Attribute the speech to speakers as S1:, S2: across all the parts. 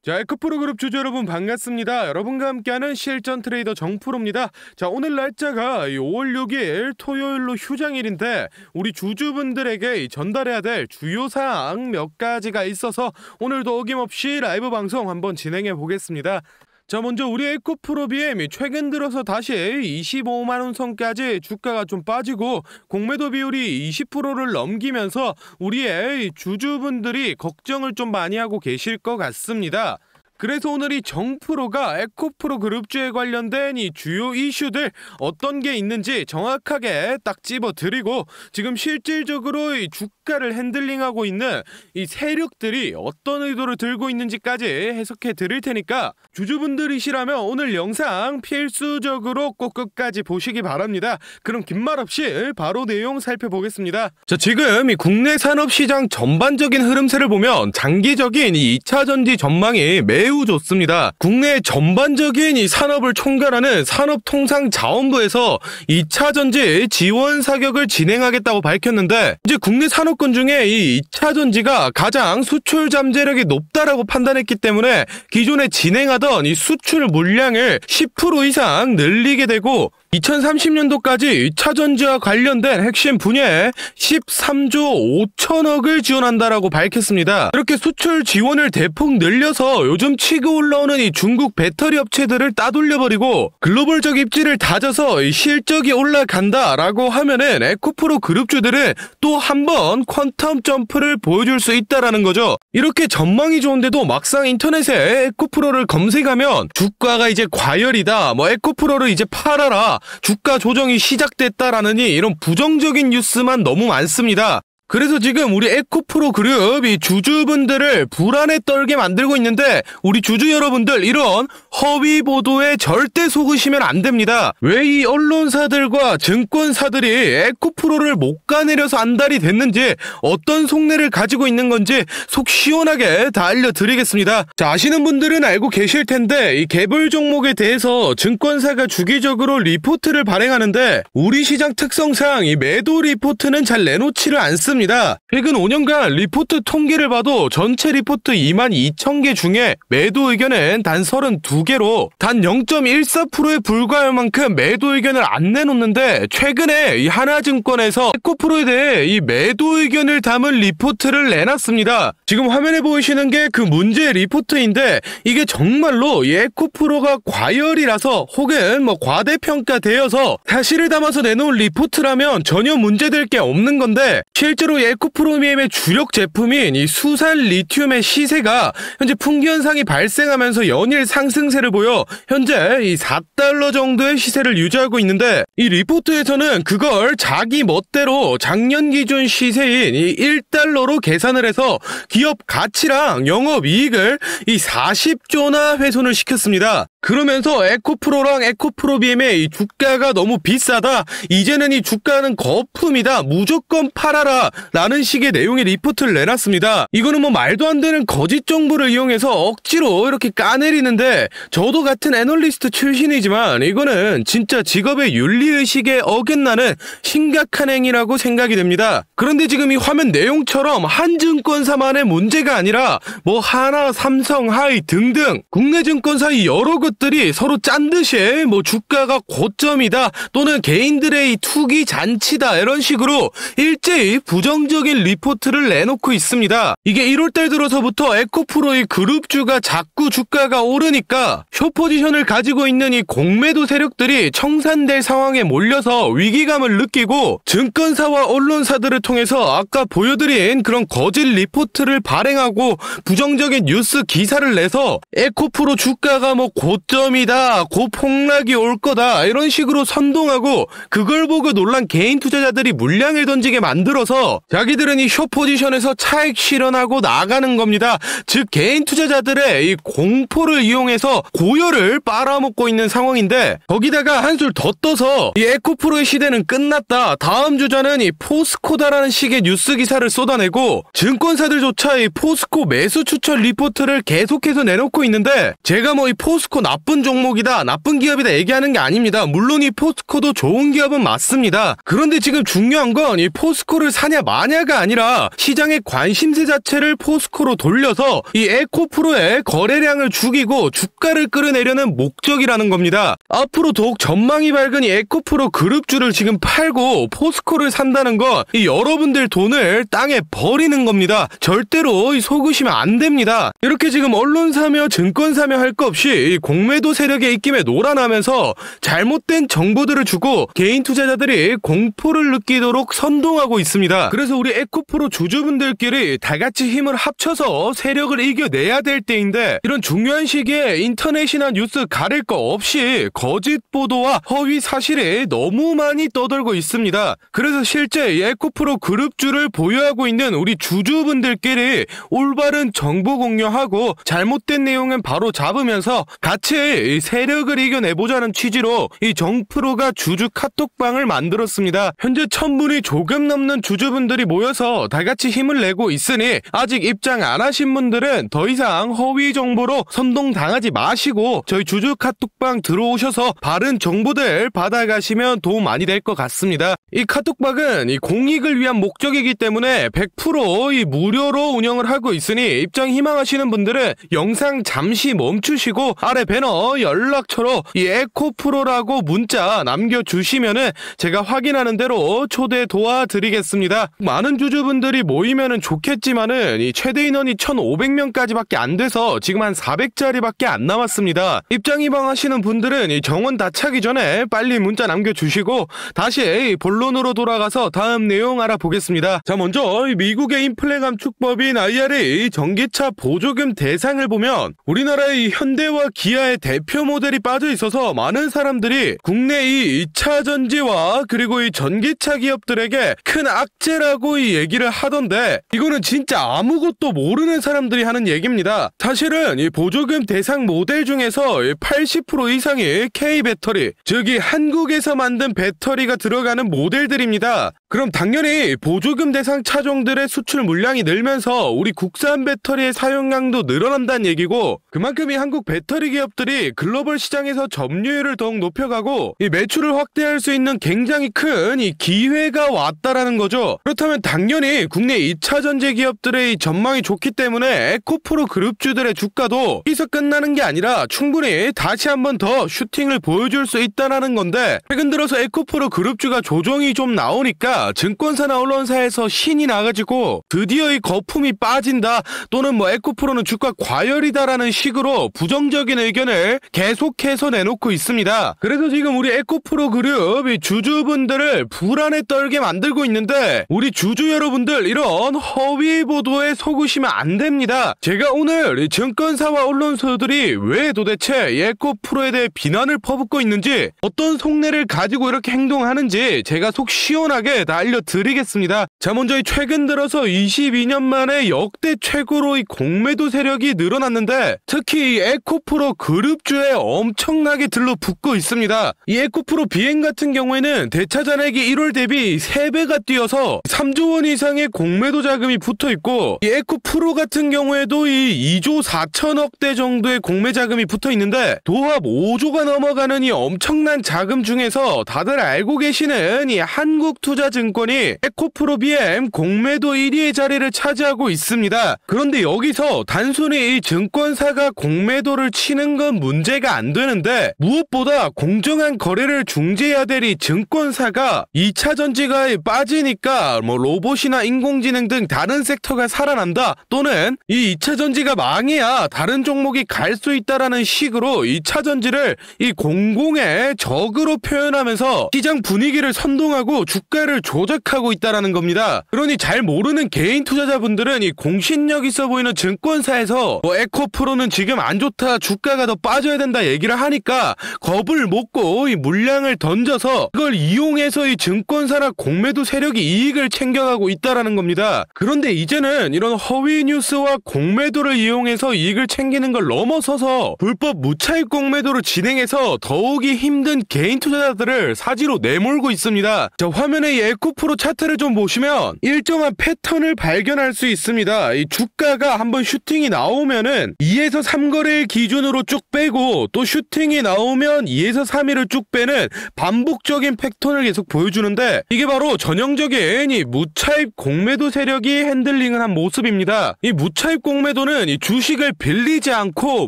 S1: 자, 에코프로 그룹 주주 여러분 반갑습니다. 여러분과 함께하는 실전 트레이더 정프로입니다. 자, 오늘 날짜가 5월 6일 토요일로 휴장일인데 우리 주주분들에게 전달해야 될 주요 사항 몇 가지가 있어서 오늘도 어김없이 라이브 방송 한번 진행해 보겠습니다. 자, 먼저 우리 에코프로 BM이 최근 들어서 다시 25만원 선까지 주가가 좀 빠지고 공매도 비율이 20%를 넘기면서 우리의 주주분들이 걱정을 좀 많이 하고 계실 것 같습니다. 그래서 오늘 이 정프로가 에코프로 그룹주에 관련된 이 주요 이슈들 어떤 게 있는지 정확하게 딱 집어드리고 지금 실질적으로 이 주가를 핸들링하고 있는 이 세력들이 어떤 의도를 들고 있는지까지 해석해 드릴 테니까 주주분들이시라면 오늘 영상 필수적으로 꼭 끝까지 보시기 바랍니다. 그럼 긴 말 없이 바로 내용 살펴보겠습니다. 자, 지금 이 국내 산업시장 전반적인 흐름세를 보면 장기적인 이 2차전지 전망이 매우 좋습니다. 국내 전반적인 이 산업을 총괄하는 산업통상자원부에서 2차전지 지원 사격을 진행하겠다고 밝혔는데 이제 국내 산업군 중에 이 2차전지가 가장 수출 잠재력이 높다라고 판단했기 때문에 기존에 진행하던 이 수출 물량을 10% 이상 늘리게 되고 2030년도까지 2차전지와 관련된 핵심 분야에 13조 5천억을 지원한다라고 밝혔습니다. 이렇게 수출 지원을 대폭 늘려서 요즘 치고 올라오는 이 중국 배터리 업체들을 따돌려버리고 글로벌적 입지를 다져서 이 실적이 올라간다라고 하면은 에코프로 그룹주들은 또 한 번 퀀텀 점프를 보여줄 수 있다라는 거죠. 이렇게 전망이 좋은데도 막상 인터넷에 에코프로를 검색하면 주가가 이제 과열이다, 뭐 에코프로를 이제 팔아라, 주가 조정이 시작됐다라느니 이런 부정적인 뉴스만 너무 많습니다. 그래서 지금 우리 에코프로 그룹이 주주분들을 불안에 떨게 만들고 있는데 우리 주주 여러분들 이런 허위 보도에 절대 속으시면 안 됩니다. 왜 이 언론사들과 증권사들이 에코프로를 못 가내려서 안달이 됐는지 어떤 속내를 가지고 있는 건지 속 시원하게 다 알려드리겠습니다. 자, 아시는 분들은 알고 계실 텐데 이 개별 종목에 대해서 증권사가 주기적으로 리포트를 발행하는데 우리 시장 특성상 이 매도 리포트는 잘 내놓지를 않습니다. 최근 5년간 리포트 통계를 봐도 전체 리포트 22,000개 중에 매도 의견은 단 32개로 단 0.14%에 불과할 만큼 매도 의견을 안 내놓는데 최근에 이 하나증권에서 에코프로에 대해 이 매도 의견을 담은 리포트를 내놨습니다. 지금 화면에 보이시는 게 그 문제 리포트인데 이게 정말로 이 에코프로가 과열이라서 혹은 뭐 과대평가되어서 사실을 담아서 내놓은 리포트라면 전혀 문제될 게 없는 건데 실제로 에코프로 BM의 주력 제품인 이 수산 리튬의 시세가 현재 풍기 현상이 발생하면서 연일 상승세를 보여 현재 이 4달러 정도의 시세를 유지하고 있는데 이 리포트에서는 그걸 자기 멋대로 작년 기준 시세인 이 1달러로 계산을 해서 기업 가치랑 영업이익을 이 40조나 훼손을 시켰습니다. 그러면서 에코프로랑 에코프로 BM의 이 주가가 너무 비싸다, 이제는 이 주가는 거품이다, 무조건 팔아라 라는 식의 내용의 리포트를 내놨습니다. 이거는 뭐 말도 안 되는 거짓 정보를 이용해서 억지로 이렇게 까내리는데 저도 같은 애널리스트 출신이지만 이거는 진짜 직업의 윤리의식에 어긋나는 심각한 행위라고 생각이 됩니다. 그런데 지금 이 화면 내용처럼 한 증권사만의 문제가 아니라 뭐 하나, 삼성, 하이 등등 국내 증권사 이 여러 것들이 서로 짠 듯이 뭐 주가가 고점이다 또는 개인들의 이 투기 잔치다 이런 식으로 일제히 부정적인 리포트를 내놓고 있습니다. 이게 1월달 들어서부터 에코프로의 그룹주가 자꾸 주가가 오르니까 숏포지션을 가지고 있는 이 공매도 세력들이 청산될 상황에 몰려서 위기감을 느끼고 증권사와 언론사들을 통해서 아까 보여드린 그런 거짓 리포트를 발행하고 부정적인 뉴스 기사를 내서 에코프로 주가가 뭐 고점이다, 고폭락이 올 거다 이런 식으로 선동하고 그걸 보고 놀란 개인 투자자들이 물량을 던지게 만들어서 자기들은 이 숏포지션에서 차익 실현하고 나가는 겁니다. 즉 개인 투자자들의 이 공포를 이용해서 고열을 빨아먹고 있는 상황인데 거기다가 한술 더 떠서 이 에코프로의 시대는 끝났다, 다음 주자는 이 포스코다라는 식의 뉴스 기사를 쏟아내고 증권사들조차 이 포스코 매수 추천 리포트를 계속해서 내놓고 있는데 제가 뭐 이 포스코 나쁜 종목이다, 나쁜 기업이다 얘기하는 게 아닙니다. 물론 이 포스코도 좋은 기업은 맞습니다. 그런데 지금 중요한 건 이 포스코를 사냐 마냐가 아니라 시장의 관심세 자체를 포스코로 돌려서 이 에코프로의 거래량을 죽이고 주가를 끌어내려는 목적이라는 겁니다. 앞으로 더욱 전망이 밝은 이 에코프로 그룹주를 지금 팔고 포스코를 산다는 건 이 여러분들 돈을 땅에 버리는 겁니다. 절대로 속으시면 안 됩니다. 이렇게 지금 언론사며 증권사며 할 거 없이 이 공매도 세력의 입김에 놀아나면서 잘못된 정보들을 주고 개인 투자자들이 공포를 느끼도록 선동하고 있습니다. 그래서 우리 에코프로 주주분들끼리 다같이 힘을 합쳐서 세력을 이겨내야 될 때인데, 이런 중요한 시기에 인터넷이나 뉴스 가릴 거 없이 거짓 보도와 허위 사실이 너무 많이 떠돌고 있습니다. 그래서 실제 이 에코프로 그룹주를 보유하고 있는 우리 주주분들끼리 올바른 정보 공유하고 잘못된 내용은 바로 잡으면서 같이 세력을 이겨내보자는 취지로 이 정프로가 주주 카톡방을 만들었습니다. 현재 1000분이 조금 넘는 주주분들이 모여서 다같이 힘을 내고 있으니 아직 입장 안 하신 분들은 더 이상 허위 정보로 선동당하지 마시고 저희 주주 카톡방 들어오셔서 바른 정보들 받아가시면 도움 많이 될 것 같습니다. 이 카톡방은 이 공익을 위한 목적이기 때문에 100% 이 무료로 운영을 하고 있으니 입장 희망하시는 분들은 영상 잠시 멈추시고 아래 배너 연락처로 이 에코프로라고 문자 남겨주시면은 제가 확인하는 대로 초대 도와드리겠습니다. 많은 주주분들이 모이면은 좋겠지만은 이 최대 인원이 1500명까지밖에 안 돼서 지금 한 400자리밖에 안 남았습니다. 입장 희망하시는 분들은 이 정원 다 차기 전에 빨리 문자 남겨주시고 다시 본론으로 돌아가서 다음 내용 알아보겠습니다. 자, 먼저 미국의 인플레 감축법인 IRA 전기차 보조금 대상을 보면 우리나라의 현대와 기아의 대표 모델이 빠져 있어서 많은 사람들이 국내 이 2차 전지와 그리고 이 전기차 기업들에게 큰 악재라고 이 얘기를 하던데, 이거는 진짜 아무것도 모르는 사람들이 하는 얘기입니다. 사실은 이 보조금 대상 모델 중에서 80% 이상이 K배터리, 즉 이 한국에서 만든 배터리가 들어가는 모델들입니다. 그럼 당연히 보조금 대상 차종들의 수출 물량이 늘면서 우리 국산 배터리의 사용량도 늘어난다는 얘기고, 그만큼 이 한국 배터리 기업들이 글로벌 시장에서 점유율을 더욱 높여가고 이 매출을 확대할 수 있는 굉장히 큰 이 기회가 왔다라는 거죠. 그렇다면 당연히 국내 2차 전지 기업들의 이 전망이 좋기 때문에 에코프로 그룹주들의 주가도 여기서 끝나는 게 아니라 충분히 다시 한번 더 슈팅을 보여줄 수 있다는 건데, 최근 들어서 에코프로 그룹주가 조정이 좀 나오니까 증권사나 언론사에서 신이 나가지고 드디어 이 거품이 빠진다, 또는 뭐 에코프로는 주가 과열이다라는 식으로 부정적인 의견을 계속해서 내놓고 있습니다. 그래서 지금 우리 에코프로 그룹 이 주주분들을 불안에 떨게 만들고 있는데, 우리 주주 여러분들 이런 허위 보도에 속으시면 안 됩니다. 제가 오늘 이 증권사와 언론사들이 왜 도대체 이 에코프로에 대해 비난을 퍼붓고 있는지, 어떤 속내를 가지고 이렇게 행동하는지 제가 속 시원하게 다 알려드리겠습니다. 자, 먼저 이 최근 들어서 22년 만에 역대 최고로 이 공매도 세력이 늘어났는데, 특히 이 에코프로 그룹주에 엄청나게 들러붙고 있습니다. 이 에코프로 비행 같은 경우에는 대차 잔액이 1월 대비 3배가 뛰어서 3조 원 이상의 공매도 자금이 붙어있고, 이 에코프로 같은 경우에도 이 2조 4천억대 정도의 공매 자금이 붙어있는데, 도합 5조가 넘어가는 이 엄청난 자금 중에서 다들 알고 계시는 이 한국투자증권이 에코프로 BM 공매도 1위의 자리를 차지하고 있습니다. 그런데 여기서 단순히 이 증권사가 공매도를 치는 건 문제가 안 되는데, 무엇보다 공정한 거래를 중재해야 될 이 증권사가 2차 전지가 빠지니까 뭐 로봇이나 인공지능 등 다른 섹터가 살아난다, 또는 이 2차 전지가 망해야 다른 종목이 갈 수 있다라는 식으로 2차 전지를 이 공공의 적으로 표현하면서 시장 분위기를 선동하고 주가를 조작하고 있다라는 겁니다. 그러니 잘 모르는 개인 투자자분들은 이 공신력 있어 보이는 증권사에서 뭐 에코프로는 지금 안 좋다, 주가가 더 빠져야 된다 얘기를 하니까 겁을 먹고 이 물량을 던져서 그걸 이용해서 이 증권사나 공매도 세력이 이익을 챙겨가고 있다라는 겁니다. 그런데 이제는 이런 허위 뉴스와 공매도를 이용해서 이익을 챙기는 걸 넘어서서 불법 무차익 공매도를 진행해서 더욱이 힘든 개인 투자자들을 사지로 내몰고 있습니다. 자, 화면에 이 에코프로 차트를 좀 보시면 일정한 패턴을 발견할 수 있습니다. 이 주가가 한번 슈팅이 나오면은 2에서 3거래일 기준으로 쭉 쭉 빼고 또 슈팅이 나오면 2에서 3위를 쭉 빼는 반복적인 패턴을 계속 보여주는데 이게 바로 전형적인 이 무차입 공매도 세력이 핸들링을 한 모습입니다. 이 무차입 공매도는 이 주식을 빌리지 않고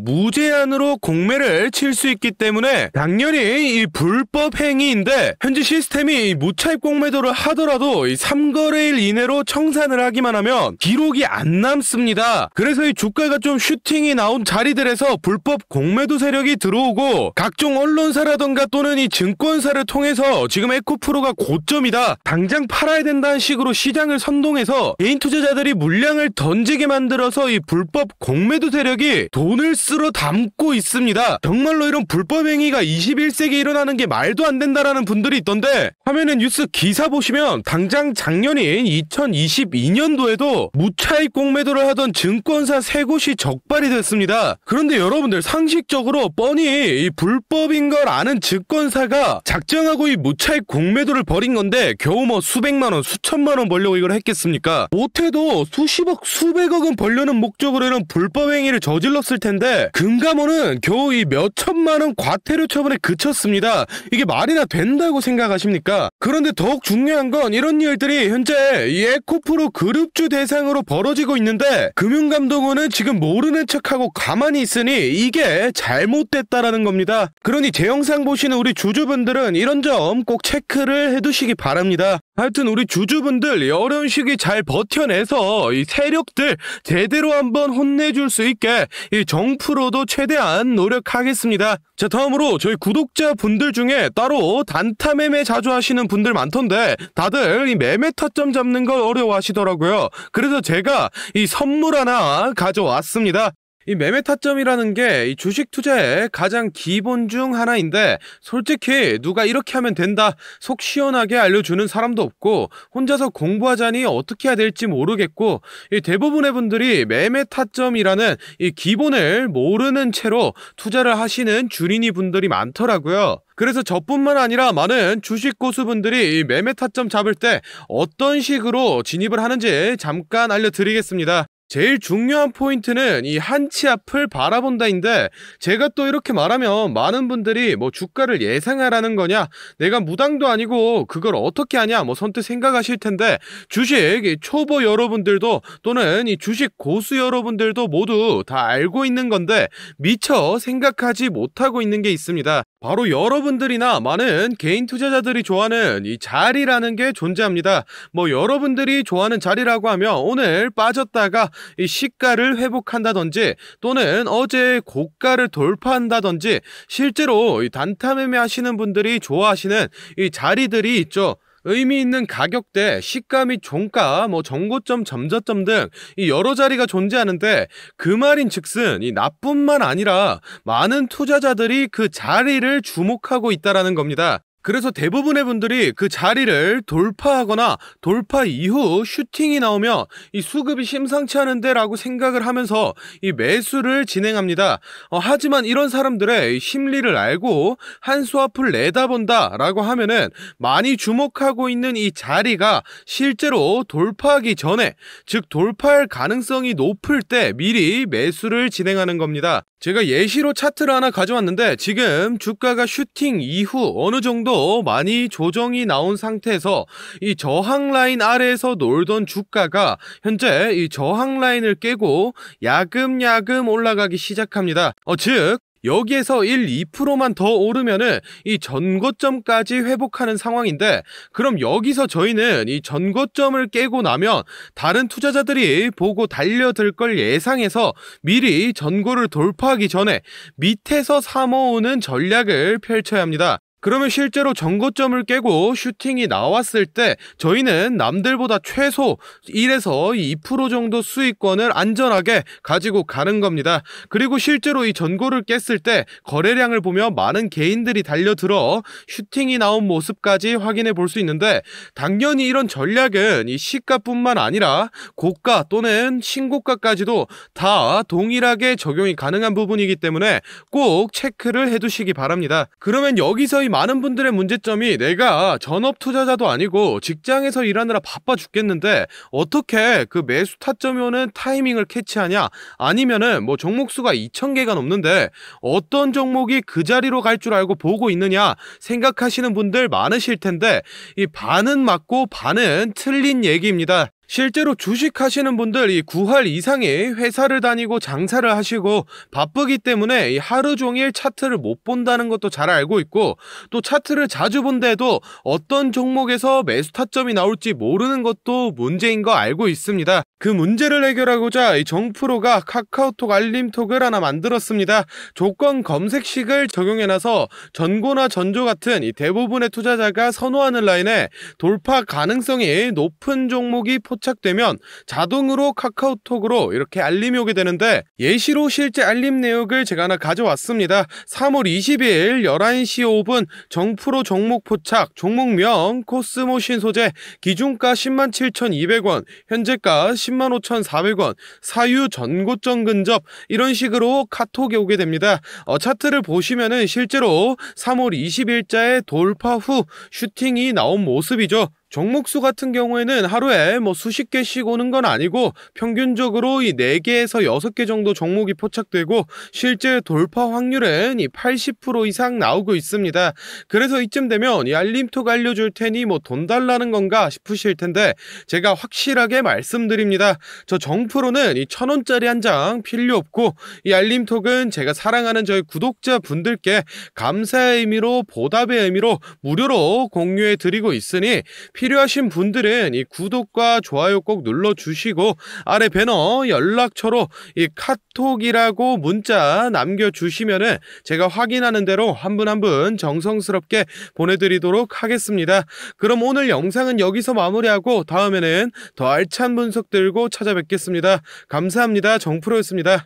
S1: 무제한으로 공매를 칠 수 있기 때문에 당연히 이 불법 행위인데 현재 시스템이 이 무차입 공매도를 하더라도 이 3거래일 이내로 청산을 하기만 하면 기록이 안 남습니다. 그래서 이 주가가 좀 슈팅이 나온 자리들에서 불법 공매도 세력이 들어오고 각종 언론사라던가 또는 이 증권사를 통해서 지금 에코프로가 고점이다, 당장 팔아야 된다는 식으로 시장을 선동해서 개인 투자자들이 물량을 던지게 만들어서 이 불법 공매도 세력이 돈을 쓸어 담고 있습니다. 정말로 이런 불법 행위가 21세기에 일어나는 게 말도 안 된다라는 분들이 있던데 화면에 뉴스 기사 보시면 당장 작년인 2022년도에도 무차입 공매도를 하던 증권사 3곳이 적발이 됐습니다. 그런데 여러분들 상식적으로 뻔히 이 불법인 걸 아는 증권사가 작정하고 이 무차입 공매도를 벌인 건데 겨우 뭐 수백만원 수천만원 벌려고 이걸 했겠습니까? 못해도 수십억 수백억은 벌려는 목적으로 이런 불법 행위를 저질렀을 텐데 금감원은 겨우 이 몇천만원 과태료 처분에 그쳤습니다. 이게 말이나 된다고 생각하십니까? 그런데 더욱 중요한 건 이런 일들이 현재 이 에코프로 그룹주 대상으로 벌어지고 있는데 금융감독원은 지금 모르는 척하고 가만히 있으니 이게 잘못됐다라는 겁니다. 그러니 제 영상 보시는 우리 주주분들은 이런 점 꼭 체크를 해두시기 바랍니다. 하여튼 우리 주주분들 이 어려운 시기 잘 버텨내서 이 세력들 제대로 한번 혼내줄 수 있게 이 정프로도 최대한 노력하겠습니다. 자, 다음으로 저희 구독자분들 중에 따로 단타 매매 자주 하시는 분들 많던데 다들 이 매매 타점 잡는 걸 어려워하시더라고요. 그래서 제가 이 선물 하나 가져왔습니다. 이 매매 타점이라는 게 이 주식 투자의 가장 기본 중 하나인데 솔직히 누가 이렇게 하면 된다 속 시원하게 알려주는 사람도 없고 혼자서 공부하자니 어떻게 해야 될지 모르겠고 이 대부분의 분들이 매매 타점이라는 이 기본을 모르는 채로 투자를 하시는 주린이 분들이 많더라고요. 그래서 저뿐만 아니라 많은 주식 고수분들이 이 매매 타점 잡을 때 어떤 식으로 진입을 하는지 잠깐 알려드리겠습니다. 제일 중요한 포인트는 이 한치 앞을 바라본다인데 제가 또 이렇게 말하면 많은 분들이 뭐 주가를 예상하라는 거냐, 내가 무당도 아니고 그걸 어떻게 하냐 뭐 선뜻 생각하실 텐데 주식 초보 여러분들도 또는 이 주식 고수 여러분들도 모두 다 알고 있는 건데 미처 생각하지 못하고 있는 게 있습니다. 바로 여러분들이나 많은 개인 투자자들이 좋아하는 이 자리라는 게 존재합니다. 뭐 여러분들이 좋아하는 자리라고 하면 오늘 빠졌다가 이 시가를 회복한다든지 또는 어제 고가를 돌파한다든지 실제로 이 단타 매매 하시는 분들이 좋아하시는 이 자리들이 있죠. 의미 있는 가격대, 시가 및 종가, 뭐 정고점, 점저점 등 이 여러 자리가 존재하는데 그 말인 즉슨 이 나뿐만 아니라 많은 투자자들이 그 자리를 주목하고 있다라는 겁니다. 그래서 대부분의 분들이 그 자리를 돌파하거나 돌파 이후 슈팅이 나오면 이 수급이 심상치 않은데 라고 생각을 하면서 이 매수를 진행합니다. 하지만 이런 사람들의 심리를 알고 한 수 앞을 내다본다 라고 하면은 많이 주목하고 있는 이 자리가 실제로 돌파하기 전에, 즉 돌파할 가능성이 높을 때 미리 매수를 진행하는 겁니다. 제가 예시로 차트를 하나 가져왔는데 지금 주가가 슈팅 이후 어느 정도 많이 조정이 나온 상태에서 이 저항 라인 아래에서 놀던 주가가 현재 이 저항 라인을 깨고 야금야금 올라가기 시작합니다. 즉 여기에서 1, 2%만 더 오르면은 이 전고점까지 회복하는 상황인데 그럼 여기서 저희는 이 전고점을 깨고 나면 다른 투자자들이 보고 달려들 걸 예상해서 미리 전고를 돌파하기 전에 밑에서 사모으는 전략을 펼쳐야 합니다. 그러면 실제로 전고점을 깨고 슈팅이 나왔을 때 저희는 남들보다 최소 1에서 2% 정도 수익권을 안전하게 가지고 가는 겁니다. 그리고 실제로 이 전고를 깼을 때 거래량을 보면 많은 개인들이 달려들어 슈팅이 나온 모습까지 확인해 볼 수 있는데 당연히 이런 전략은 이 시가뿐만 아니라 고가 또는 신고가까지도 다 동일하게 적용이 가능한 부분이기 때문에 꼭 체크를 해두시기 바랍니다. 그러면 여기서 이 많은 분들의 문제점이 내가 전업 투자자도 아니고 직장에서 일하느라 바빠 죽겠는데 어떻게 그 매수 타점이 오는 타이밍을 캐치하냐, 아니면은 뭐 종목수가 2,000개가 넘는데 어떤 종목이 그 자리로 갈 줄 알고 보고 있느냐 생각하시는 분들 많으실 텐데, 이 반은 맞고 반은 틀린 얘기입니다. 실제로 주식하시는 분들 이 9할 이상이 회사를 다니고 장사를 하시고 바쁘기 때문에 이 하루 종일 차트를 못 본다는 것도 잘 알고 있고, 또 차트를 자주 본데도 어떤 종목에서 매수 타점이 나올지 모르는 것도 문제인 거 알고 있습니다. 그 문제를 해결하고자 이 정프로가 카카오톡 알림톡을 하나 만들었습니다. 조건 검색식을 적용해놔서 전고나 전조 같은 이 대부분의 투자자가 선호하는 라인에 돌파 가능성이 높은 종목이 포착되면 자동으로 카카오톡으로 이렇게 알림이 오게 되는데, 예시로 실제 알림 내역을 제가 하나 가져왔습니다. 3월 20일 11시 5분 정프로 종목 포착, 종목명 코스모 신소재, 기준가 107,200원, 현재가 105,400원, 사유 전고점 근접, 이런 식으로 카톡이 오게 됩니다. 차트를 보시면은 실제로 3월 20일자에 돌파 후 슈팅이 나온 모습이죠. 종목수 같은 경우에는 하루에 뭐 수십 개씩 오는 건 아니고 평균적으로 이 4개에서 6개 정도 종목이 포착되고 실제 돌파 확률은 이 80% 이상 나오고 있습니다. 그래서 이쯤 되면 이 알림톡 알려줄 테니 뭐 돈 달라는 건가 싶으실 텐데, 제가 확실하게 말씀드립니다. 저 정프로는 이 1,000원짜리 한 장 필요 없고, 이 알림톡은 제가 사랑하는 저희 구독자분들께 감사의 의미로, 보답의 의미로 무료로 공유해 드리고 있으니 필요하신 분들은 이 구독과 좋아요 꼭 눌러주시고 아래 배너 연락처로 이 카톡이라고 문자 남겨주시면은 제가 확인하는 대로 한 분 한 분 정성스럽게 보내드리도록 하겠습니다. 그럼 오늘 영상은 여기서 마무리하고 다음에는 더 알찬 분석 들고 찾아뵙겠습니다. 감사합니다. 정프로였습니다.